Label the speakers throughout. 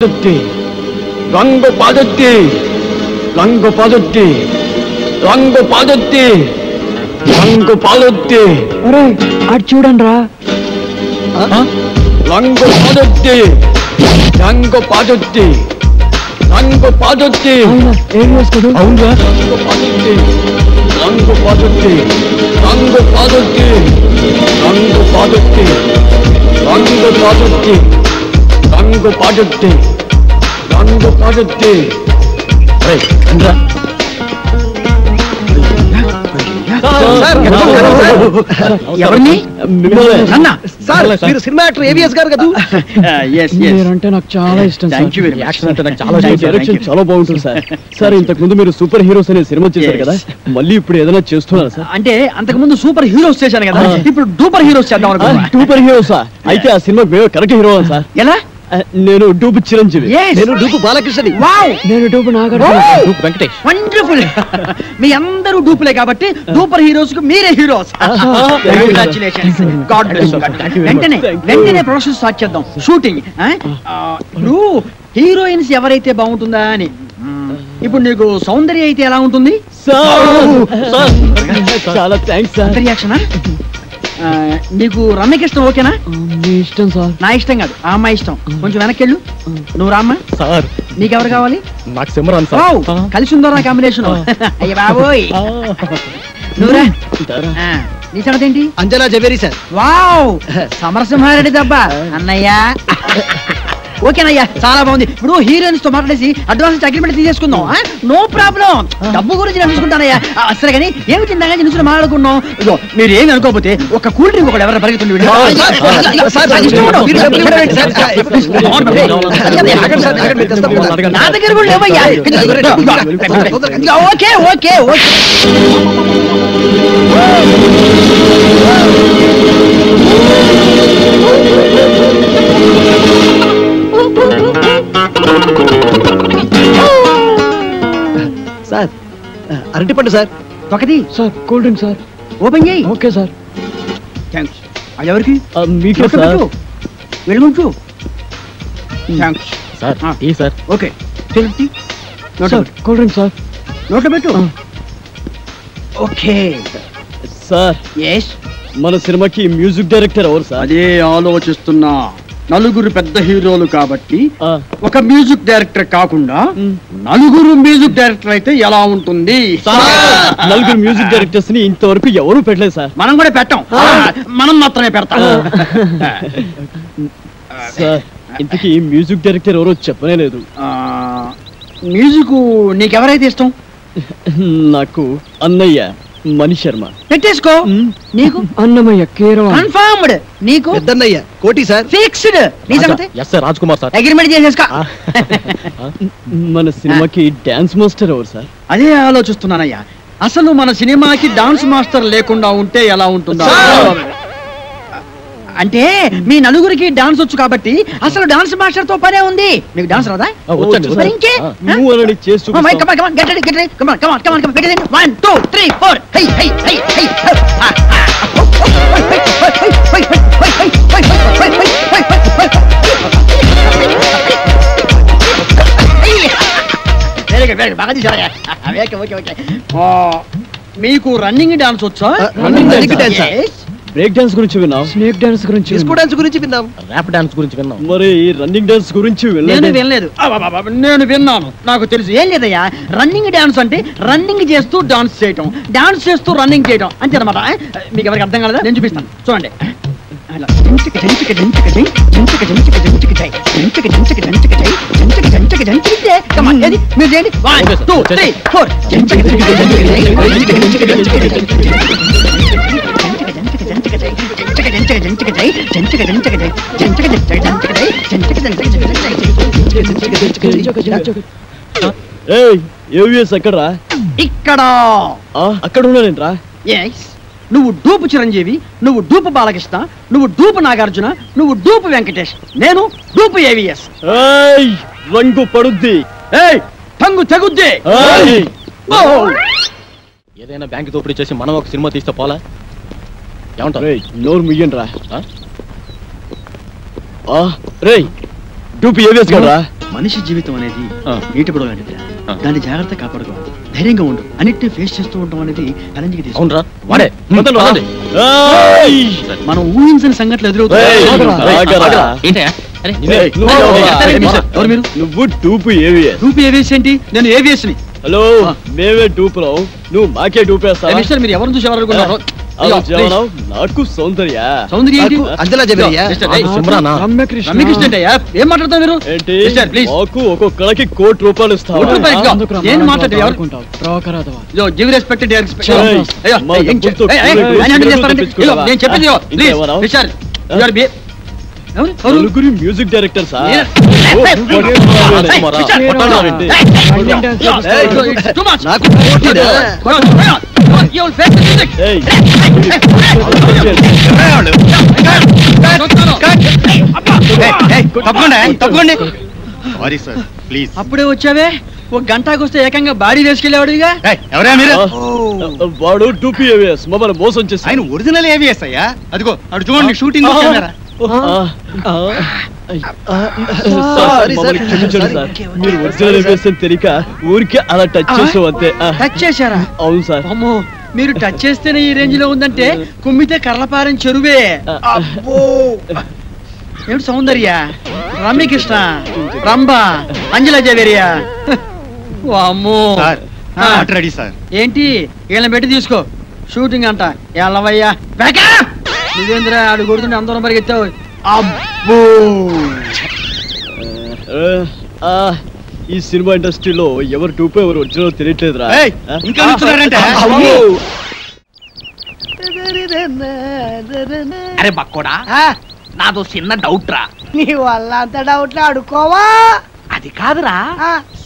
Speaker 1: రంగు పాదొత్తి రంగు పాదొత్తి రంగు పాదొత్తి రంగు పాదొత్తి
Speaker 2: అరే అటు చూడండి రా
Speaker 1: రంగు పాదొత్తి రంగు పాదొత్తి రంగు పాదొత్తి
Speaker 2: ఏం వేసుకోడు
Speaker 1: అవునా రంగు పాదొత్తి రంగు పాదొత్తి రంగు పాదొత్తి రంగు పాదొత్తి రంగు పాదొత్తి రంగు పాదొత్తి రంగు పాదొత్తి
Speaker 2: ఎవరిని
Speaker 3: మీరు సినిమా యాక్టర్ ఏవిఎస్ గారు కదా?
Speaker 2: మీరంటే నాకు చాలా ఇష్టం
Speaker 1: చాలా బాగుంటుంది సార్. సార్ ఇంతకు ముందు మీరు సూపర్ హీరోస్ అనే సినిమా చేశారు కదా, మళ్ళీ ఇప్పుడు ఏదైనా చేస్తున్నారు సార్?
Speaker 3: అంటే అంతకు ముందు సూపర్ హీరోస్ చేశాను కదా, ఇప్పుడు డూపర్ హీరోస్ చేద్దాం అనుకున్నా.
Speaker 1: సూపర్ హీరోసా? అయితే ఆ సినిమా కరెక్ట్ హీరో సార్.
Speaker 3: ఎలా?
Speaker 1: నేను డూపు చిరంజీవి.
Speaker 3: నేను డూపు బాలకృష్ణని. వావ్!
Speaker 2: నేను డూపు నాగార్జున.
Speaker 1: డూపు వెంకటేష్.
Speaker 3: వండర్ఫుల్. మీ అందరూ డూపులే కాబట్టి డూపర్ హీరోస్ కు మీరే heroes. Congratulations. God bless you. వెంటనే ప్రొడక్షన్ స్టార్ట్ చేద్దాం. షూటింగ్. ఇప్పుడు హీరోయిన్స్ ఎవరైతే బాగుంటుందా అని. ఇప్పుడు నీకు సౌందర్య అయితే ఎలా ఉంటుంది?
Speaker 1: చాలా థ్యాంక్స్ సార్.
Speaker 3: రియాక్షనా? నీకు రమ్యకృష్ణ ఓకేనా?
Speaker 2: మీ ఇష్టం సార్.
Speaker 3: నా ఇష్టం కాదు, ఆ అమ్మాయి ఇష్టం. కొంచెం వెనక్కెళ్ళు. నువ్వు రామ్మా.
Speaker 1: సార్
Speaker 3: నీకెవరు కావాలి?
Speaker 1: నాకు సిమరాన్
Speaker 3: వావ్! కలిసి ఉందో నా కాంబినేషన్. అయ్య బాబోయ్. నువ్వురా. నీ సంగతి ఏంటి?
Speaker 4: అంజనా జవేరి సార్.
Speaker 3: వావ్! సమరసింహారెడ్డి దెబ్బ అన్నయ్య. ఓకేనయ్యా, చాలా బాగుంది. ఇప్పుడు హీరోయిన్స్ తో మాట్లాడేసి అడ్వాన్స్ అగ్రిమెంట్ తీసేసుకుందాం. No problem. డబ్బు గురించి నేను చూసుకుంటానయ్యా. సరే కానీ ఏమి తిందా నుంచి మాట్లాడుకున్నాం. ఇదో మీరు ఏమి అనుకోకపోతే ఒక కూల్ డ్రింక్ ఒకటి ఎవరైనా పరిగెత్తుంది. నా దగ్గర కూడా లేవయ్యా. Okay okay okay.
Speaker 4: సార్ అరటిపండు సార్.
Speaker 3: ఒకటి
Speaker 2: sir cool drink sir.
Speaker 3: Open చేయి.
Speaker 2: Okay sir.
Speaker 3: థ్యాంక్స్. అది ఎవరికి?
Speaker 1: మీకే సార్.
Speaker 3: వెళ్ళుంచు. థ్యాంక్స్
Speaker 1: సార్ ఈ sir.
Speaker 3: Okay.
Speaker 2: Sir cool drink sir.
Speaker 3: నోట్లో పెట్టు. Okay
Speaker 1: sir
Speaker 3: yes.
Speaker 1: మన సినిమాకి మ్యూజిక్ డైరెక్టర్ ఎవరు సార్?
Speaker 3: అదే ఆలోచిస్తున్నా. నలుగురు పెద్ద హీరోలు కాబట్టి ఒక మ్యూజిక్ డైరెక్టర్ కాకుండా నలుగురు మ్యూజిక్ డైరెక్టర్ అయితే ఎలా ఉంటుంది?
Speaker 1: నలుగురు మ్యూజిక్ డైరెక్టర్స్ ని ఇంతవరకు ఎవరు పెట్టలేదు సార్.
Speaker 3: మనం కూడా పెట్టాం. మనం మాత్రమే పెడతాం.
Speaker 1: సార్ ఇంతకీ మ్యూజిక్ డైరెక్టర్ ఎవరో చెప్పనే లేదు.
Speaker 3: మ్యూజిక్ నీకెవరైతే ఇష్టం?
Speaker 1: నాకు అన్నయ్య మణి శర్మ.
Speaker 3: పెట్టేసుకో. నీకు?
Speaker 2: అన్నమయ్య కీరవ.
Speaker 3: కన్ఫర్మ్డ్. నీకు?
Speaker 4: పెద్దన్నయ్య కోటి సార్.
Speaker 3: ఫిక్స్డ్. నీ సంగతి?
Speaker 1: Yes sir Raj Kumar sir.
Speaker 3: Agreement చేసేసుకో.
Speaker 1: మన సినిమాకి డాన్స్ మాస్టర్ ఎవరు సార్?
Speaker 3: అదే ఆలోచిస్తున్నానయ్యా. అసలు మన సినిమాకి డాన్స్ మాస్టర్ లేకుండా ఉంటే ఎలా ఉంటుందా? అంటే మీ నలుగురికి డాన్స్ వచ్చు కాబట్టి అసలు డాన్స్ మాస్టర్ తో పనే ఉంది. మీకు డాన్స్ రాదా? మరి ఇంకే?
Speaker 1: నువ్వు అని చేసి చూపిస్తావు.
Speaker 3: Get ready, get ready. Come on, come on, come on, come on. Get ready. 1, 2, 3, 4. Hey, hey, hey, hey. Very good, very good. బాగా తీసారయ్యా. Okay okay okay. మీకు రన్నింగ్ డాన్స్ వచ్చా?
Speaker 4: Running dance.
Speaker 1: బ్రేక్ డాన్స్ గురించి విన్నాం.
Speaker 2: Snake dance గురించి.
Speaker 4: Disco dance గురించి విన్నాం.
Speaker 1: Rap dance గురించి విన్నాం. మరి రన్నింగ్ డాన్స్ గురించి
Speaker 3: నేను వినలేదు. నేను విన్నాను. నాకు తెలుసు. ఏం లేదయ్యా, రన్నింగ్ డాన్స్ అంటే రన్నింగ్ చేస్తూ డాన్స్ చేయటం, డాన్స్ చేస్తూ రన్నింగ్ చేయటం అంతే అనమాట. మీకు ఎవరికి అర్థం కాలేదా? నేను చూపిస్తాను చూడండి. మీరు చేయండి. 1, 2, 3, 4.
Speaker 1: ఎక్కడరా?
Speaker 3: ఇక్కడ.
Speaker 1: అక్కడ ఉన్నానేంట్రా?
Speaker 3: నువ్వు డూపు చిరంజీవి, నువ్వు డూపు బాలకృష్ణ, నువ్వు డూపు నాగార్జున, నువ్వు డూపు వెంకటేష్, నేను డూపు ఏవిఎస్.
Speaker 1: రంగు పడుద్ది.
Speaker 3: టంగు తెగుద్ది.
Speaker 5: ఏదైనా బ్యాంక్ దోపిడీ చేసి మనం ఒక సినిమా తీస్తే పోలా? ఏమంటారు?
Speaker 1: నోరు ముయ్యండి రా. రే డూపి ఏవిఎస్ గడరా.
Speaker 3: మనిషి జీవితం అనేది నీటి బుడగ లాంటిది. దాన్ని జాగ్రత్త కాపాడుకోవాలి, ధైర్యంగా ఉండు, అన్నిటిని ఫేస్ చేస్తూ ఉండడం అనేది ఛాలెంజ్ కి తీసుకుంటా.
Speaker 5: వాడే
Speaker 3: మనం ఊహించిన సంఘటనలు ఎదురవుతాయి.
Speaker 1: నువ్వు టూపు ఏవిఎస్.
Speaker 3: టూపు ఏవిఎస్ ఏంటి? నేను ఏవిఎస్ ని.
Speaker 1: హలో, మేమే టూపురావు, నువ్వు మాకే టూపేస్తా.
Speaker 3: మిస్టర్, మీరు ఎవరిని చూసి ఎవరనుకున్నారు?
Speaker 1: నాకు సౌందర్య.
Speaker 3: సౌందర్య ఏంటి?
Speaker 4: అంజలా జబరియా.
Speaker 3: రమ్యకృష్ణ అంటే ఏం మాట్లాడతావు మీరు?
Speaker 1: ఏంటి?
Speaker 3: Mister, please.
Speaker 1: మాకు ఒక్కొక్కడికి ₹1 ఇస్తావు.
Speaker 3: నేను మాట్లాడే గివ్ రెస్పెక్ట్ నేను చెప్పింది మిస్టర్.
Speaker 1: నలుగురి మ్యూజిక్ డైరెక్టర్ సార్.
Speaker 4: నాకు పోటీదా?
Speaker 3: అప్పుడే వచ్చావే, ఒక గంటకు వస్తే ఏకంగా బాడీ వేసుకెళ్ళేవాడు.
Speaker 4: ఎవరా మీరు?
Speaker 1: వాడు టూపీ ఏవిఎస్ మమ్మల్ని మోసం చేసి.
Speaker 4: ఆయన ఒరిజినల్ ఏవిఎస్ అయ్యా. అదిగో అటు చూడండి, షూటింగ్ కెమెరా.
Speaker 1: మీరు ఒరిజినల్ ఏవిఎస్ అని తెలియక ఊరికే అలా టచ్ చేసావు అంతే.
Speaker 3: టచ్ చేశారా?
Speaker 1: అవును సార్.
Speaker 3: అమ్మో, మీరు టచ్ చేస్తేనే ఈ రేంజ్ లో ఉందంటే కుమ్మితే కర్లపారం చెరువే. ఏమిటి సౌందర్య, రమ్యకృష్ణ, రంభ, అంజలా జవేరియా. అమ్మో
Speaker 4: రెడీ సార్.
Speaker 3: ఏంటి వీళ్ళని పెట్టి తీసుకో, షూటింగ్ అంట. ఎల్లవయ్యా నువ్వేంద్ర ఆడు కొడుతుంటే అందరం పరిగెత్తావు. అబ్బో,
Speaker 1: ఈ సినిమా ఇండస్ట్రీలో ఎవరు టూపో ఎవరు ఒరిజినల్ తెలియట్లేదురా.
Speaker 4: ఇంకా
Speaker 6: అరే బక్కోడా, నాదో చిన్న డౌట్ రా.
Speaker 7: నీ వల్ల అంత డౌట్ అడుకోవా?
Speaker 6: అది కాదురా,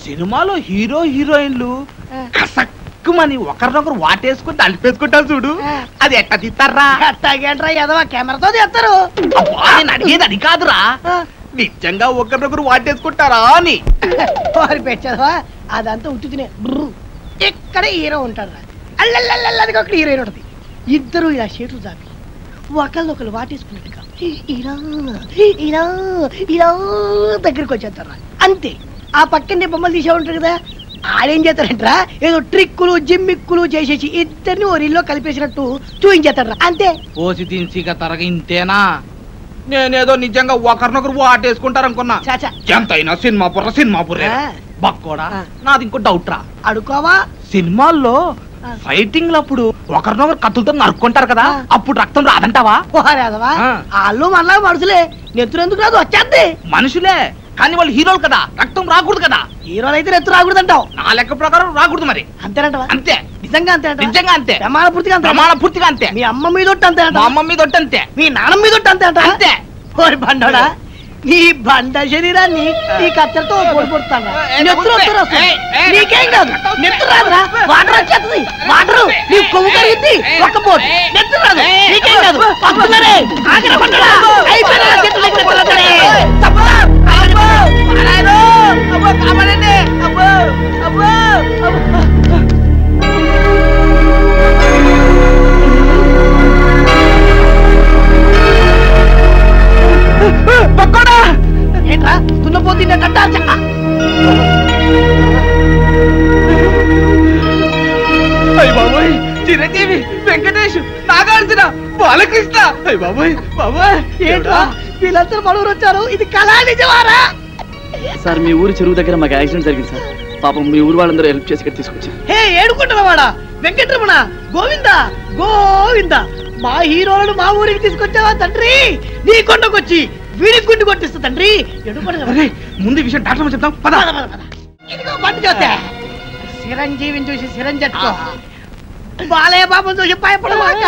Speaker 6: సినిమాలో హీరో హీరోయిన్లు కసక్కుమని ఒకరినొకరు వాటేసుకుని తలిపేసుకుంటారు చూడు, అది ఎట్ట తీస్తారా?
Speaker 7: ఎట్టాగేంట్రా ఎదవా, కెమెరాతో తీస్తారు.
Speaker 6: నేను అడిగేది అది కాదురా, నిజంగా ఒకరినొకరు వాటేసుకుంటారా అని.
Speaker 7: వారి పెట్టదవా, అదంతా ఉట్టుకునే. ఇక్కడ హీరో ఉంటాడు రా, అల్లల్లల్లది ఒక హీరోయిన్ ఉంటుంది. ఇద్దరు ఇలా చేతులు చాపి ఒకళ్ళొకళ్ళు వాటేసుకున్నట్టుగా ఇలా ఇలా ఇలా దగ్గరికి వచ్చేస్తారా. అంతే. ఆ పక్కనే బొమ్మలు తీసే ఉంటారు కదా, ఆడేం చేస్తారంటరా, ఏదో ట్రిక్కులు జిమ్మిక్కులు చేసేసి ఇద్దరిని ఓ రీల్లో కలిపేసినట్టు చూయించేస్తాడు. అంతే.
Speaker 6: పోసి తిన్సిగా తరగ ఇంతేనా? నేనేదో నిజంగా ఒకరినొకరు వాటేసుకుంటారు అనుకున్నా. ఎంతైనా సినిమా బుర్రే. బక్కోడా, నాది ఇంకో డౌట్ రా.
Speaker 7: అడుకోవా?
Speaker 6: సినిమాల్లో ఫైటింగ్ లప్పుడు ఒకరినొకరు కత్తులతో నరుక్కుంటారు కదా, అప్పుడు రక్తం రాదంటావా?
Speaker 7: వాళ్ళు మనలా మనుషులే, నెత్తురు ఎందుకు రాదు, వచ్చేద్ది.
Speaker 6: మనుషులే కానీ వాళ్ళు హీరోలు కదా, రక్తం రాకూడదు కదా.
Speaker 7: హీరోలు అయితే నెత్తు రాకూడదు అంటావు.
Speaker 6: నా లెక్క ప్రకారం రాకూడదు మరి.
Speaker 7: అంతేనంటవా?
Speaker 6: అంతే.
Speaker 7: నిజంగా అంతే?
Speaker 6: నిజంగా అంతే.
Speaker 7: ప్రమాణ పూర్తిగా అంతే.
Speaker 6: ప్రమాణ పూర్తిగా అంతే.
Speaker 7: మీ అమ్మ మీద అంతే,
Speaker 6: మా అమ్మ మీద అంతే,
Speaker 7: మీ నాన్న మీద అంతే అంట.
Speaker 6: అంతే.
Speaker 7: ఓరి బండోడా, నీ బండ శరీరాన్ని ఈ కత్తెరతో పొడిపోతాను. నీకేం కాదు, నెత్తు రాదురా, వాటర్ వచ్చేస్తుంది. వాటర్ నీ కొవ్వు కరిగింది, ఒక్క పోటు నెత్తు రాదు, నీకేం కాదు. పంపుతారే ఆగిన బండడా, అయిపోయిన చేతులు దగ్గర ఏంట్రా తున్నపోతుండే కట్టా చెక్క.
Speaker 6: చిరంజీవి, వెంకటేష్, నాగార్జున, బాలకృష్ణ.
Speaker 7: ఏంట్రా వీళ్ళందరూ మనూరు వచ్చారు, ఇది కళా నిజమారా?
Speaker 2: సార్, మీ ఊరు చెరువు దగ్గర మాకు యాక్సిడెంట్ జరిగింది సార్. పాపం మీ ఊరు వాళ్ళందరూ హెల్ప్ చేసి ఇక్కడ తీసుకొచ్చారు.
Speaker 7: హే ఏడుకుంటున్నవాడా, వెంకటరమణ, గోవిందా గోవిందా, మా హీరోలను మా ఊరికి తీసుకొచ్చావా తండ్రి? నీ కొండకొచ్చి వీడికి గుండు కొట్టిస్తా తండ్రి.
Speaker 6: ముందు విషయం డాక్టర్ చెప్తాం.
Speaker 7: ఇదిగో బండి చూస్తే చిరంజీవిని చూసి చిరంజట్టుకో, బాలయ్య బాబుని చూసి భయపడమాక,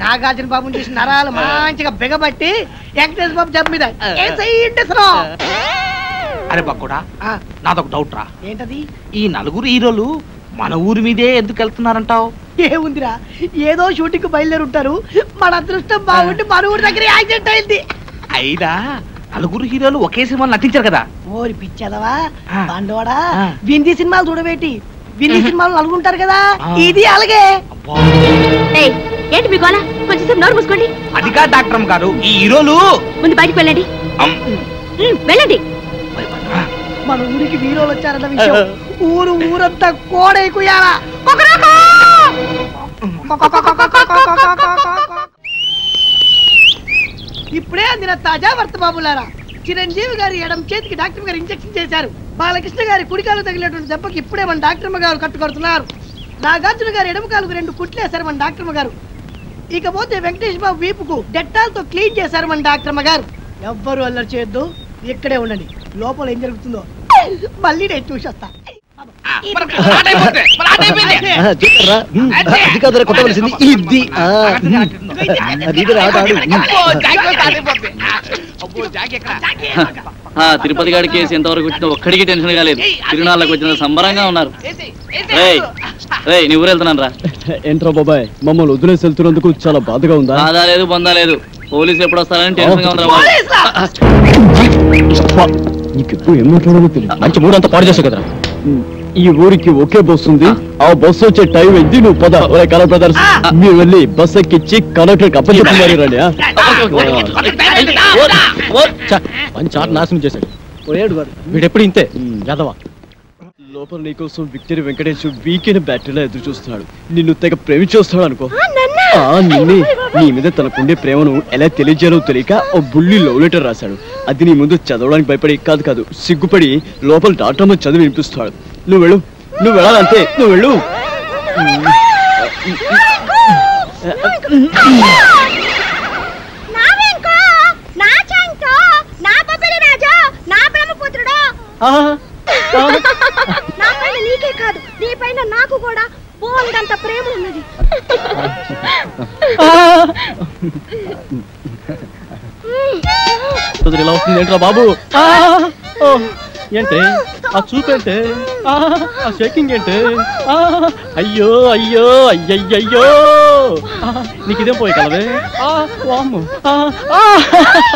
Speaker 7: నాగార్జున బాబుని చూసి నరాలు మంచిగా బిగబట్టి వెంకటేశ్వర బాబు జబ్బు మీద.
Speaker 6: అరే బక్కుడా, నాదొక డౌట్ రా.
Speaker 7: ఏంటది?
Speaker 6: ఈ నలుగురు హీరోలు మన ఊరి మీదే ఎందుకు వెళ్తున్నారంటావు?
Speaker 7: ఏముందిరా, ఏదో షూటింగ్ బయలుదేరి ఉంటారు. మన అదృష్టం బాగుండి మన ఊరి దగ్గర యాక్సిడెంట్ అయింది.
Speaker 6: అయినా నలుగురు హీరోలు ఒకే సినిమాలు నటించారు కదా.
Speaker 7: ఓరి పిచ్చదవా బండోడా, వింది సినిమాలు చూడబెట్టి వింది సినిమాలు నలుగుంటారు కదా, ఇది అలాగే.
Speaker 8: ఏంటి మీ గోల? కొంచెం నోరు మూసుకోండి.
Speaker 6: అదిగా డాక్టర్ గారు, ఈ హీరోలు
Speaker 8: ముందు బయటికి వెళ్ళండి. వెళ్ళండి.
Speaker 7: మన ఊరికి వీరోలు వచ్చారన్న విషయం ఊరంతా కోడైకుయాలా. ఇప్పుడే అందిన తాజా వార్త బాబులారా, చిరంజీవి గారి ఎడం చేతికి డాక్టర్ గారు ఇంజెక్షన్ చేశారు. బాలకృష్ణ గారి కుడికాలు తగిలినటువంటి దెబ్బకి ఇప్పుడే మన డాక్టర్ గారు కట్టుకొడుతున్నారు. నాగార్జున గారి ఎడమ కాలుకు 2 కుట్లేశారు మన డాక్టర్ గారు. ఇకపోతే వెంకటేష్ బాబు వీపుకు డెట్టాల్తో క్లీన్ చేశారు మన డాక్టర్ గారు. ఎవ్వరు అల్లరి చేయొద్దు, ఇక్కడే ఉండండి. లోపల ఏం జరుగుతుందో మళ్ళీ నేను చూసొస్తా.
Speaker 9: కొట్టవలసింది ఇది.
Speaker 2: తిరుపతి గారి కేసు ఎంతవరకు వచ్చినా ఒక్కడికి టెన్షన్ కాలేదు. తిరునాళ్ళకి వచ్చిన సంబరంగా ఉన్నారు. నీ ఊరు వెళ్తున్నాను రా.
Speaker 1: ఏంట్రా బాబాయ్, మమ్మల్ని వదిలేసి వెళ్తున్నందుకు చాలా బాధగా ఉందా?
Speaker 2: బాధ లేదు, బందా లేదు. పోలీసులు ఎప్పుడు వస్తారని టెన్షన్ గా ఉందా?
Speaker 1: నీకెప్పుడు ఏం మాట్లాడాలో తెలియదు.
Speaker 5: మంచి మూడంతా పాడు చేసావు కదరా.
Speaker 1: ఈ ఊరికి ఒకే బస్సు ఉంది. ఆ బస్సు వచ్చే టైం అయింది. నువ్వు పద. కలర్ బ్రదర్స్, మీరు వెళ్ళి బస్ ఎక్కించి కలెక్టర్ అప్పచెప్తున్నారు రండి.
Speaker 5: మంచి ఆట నాశనం చేశాడు వీడెప్పుడు ఇంతే యాదవా.
Speaker 1: లోపల నీకోసం విక్టరీ వెంకటేష్ వీకెండ్ బ్యాటరీలో ఎదురు చూస్తున్నాడు. నిన్ను తెగ ప్రేమించొస్తాడు అనుకో. నిన్నే నీ మీద తనకుండే ప్రేమను ఎలా తెలియజేయాలో తెలియక ఓ బుల్లి లవ్ లెటర్ రాశాడు. అది నీ ముందు చదవడానికి భయపడి కాదు సిగ్గుపడి లోపల డాక్టర్ చదివి వినిపిస్తాడు. నువ్వు వెళ్ళు, నువ్వు వెళ్ళాలంతే, నువ్వు వెళ్ళు.
Speaker 8: నీకే కాదు, నీ పైన నాకు కూడా బోల్డంత ప్రేమ ఉన్నది.
Speaker 5: ఇలా వస్తుంది ఏంట్రా బాబు? ఏంటే ఆ చూపేంటే, ఆ షేకింగ్ ఏంటే? అయ్యో అయ్యో అయ్యయ్యో, నీకు ఇదేం పోయి కలవే.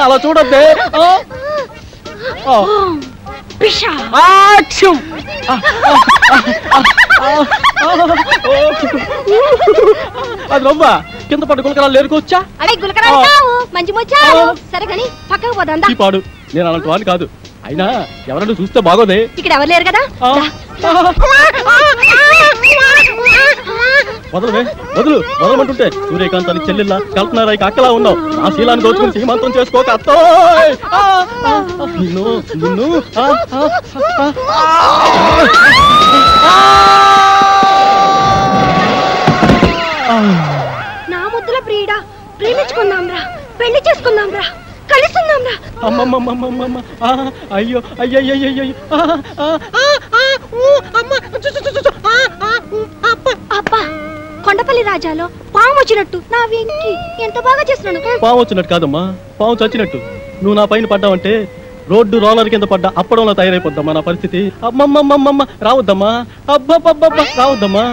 Speaker 5: అలా చూడద్దే. అది రవ్వా కింద పట్టు గులకరాలు లేరుకోవచ్చా?
Speaker 8: అదే గులకరాలు కావు, మంచి ముచ్చారు. సరే కానీ పక్కకు పోదా.
Speaker 5: పాడు, నేను అలాంటి వాడిని కాదు. అయినా ఎవరైనా చూస్తే బాగోదే.
Speaker 8: ఇక్కడ ఎవరు లేరు కదా.
Speaker 5: వదలమంటుంటే సూర్యకాంతానికి చెల్లెల్లా, కల్పనారాయికి అక్కలా ఉన్నావు. నా శీలాన్ని దోచుకుని సీమంతం చేసుకోక అత్తో. నిన్ను నిన్ను
Speaker 8: నా ముద్దుల ప్రియుడా, ప్రేమించుకుందాం రా, పెళ్లి చేసుకుందాం రా, కలుసుకుందాం రా.
Speaker 5: అమ్మమ్మమ్మమ్మమ్మ, అయ్యో అయ్యయ్యయ్యో.
Speaker 8: అబ్బా, కొండపల్లి రాజాలో పాము వచ్చినట్టు నా వెంకి ఎంత బాగా చేస్తున్నాను.
Speaker 5: పాము వచ్చినట్టు కాదమ్మా, పాము చచ్చినట్టు. నువ్వు నా పైన పడ్డావంటే రోడ్డు రోలర్ కింద పడ్డా అప్పడంలో తయారైపోద్దమ్మా నా పరిస్థితి. అమ్మమ్మమ్మమ్మ రావద్దమ్మా, అబ్బబ్బబ్బబ్బ రావద్దమ్మా.